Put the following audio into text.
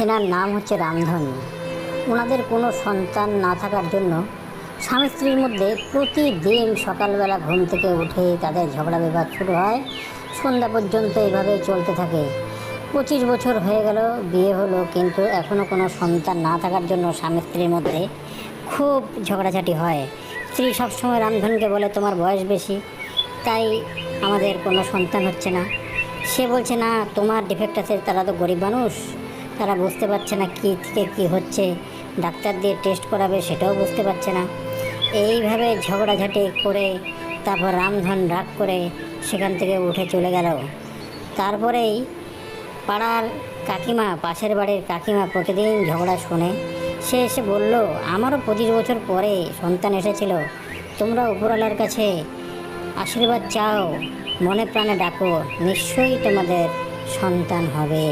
এনার নাম হচ্ছে রামধন। ওনাদের কোনো সন্তান না থাকার জন্য স্বামী স্ত্রীর মধ্যে প্রতিদিন সকালবেলা ঘুম থেকে উঠে তাদের ঝগড়া বিবাদ শুরু হয়, সন্ধ্যা পর্যন্ত এইভাবেই চলতে থাকে। 25 বছর হয়ে গেল বিয়ে হলো, কিন্তু এখনও কোনো সন্তান না থাকার জন্য স্বামী স্ত্রীর মধ্যে খুব ঝগড়াঝাটি হয়। স্ত্রী সবসময় রামধনকে বলে, তোমার বয়স বেশি, তাই আমাদের কোনো সন্তান হচ্ছে না। সে বলছে, না তোমার ডিফেক্ট আছে, তারা তো গরিব মানুষ, তারা বুঝতে পারছে না কী থেকে কী হচ্ছে, ডাক্তার দিয়ে টেস্ট করাবে সেটাও বুঝতে পারছে না। এইভাবে ঝগড়াঝাটি করে তারপর রামধন রাগ করে সেখান থেকে উঠে চলে গেল। তারপরেই পাড়ার কাকিমা, পাশের বাড়ির কাকিমা প্রতিদিন ঝগড়া শুনে সে এসে বলল, আমারও 25 বছর পরে সন্তান এসেছিল, তোমরা উপরওয়ালার কাছে আশীর্বাদ চাও, মনে প্রাণে ডাকো, নিশ্চয়ই তোমাদের সন্তান হবে।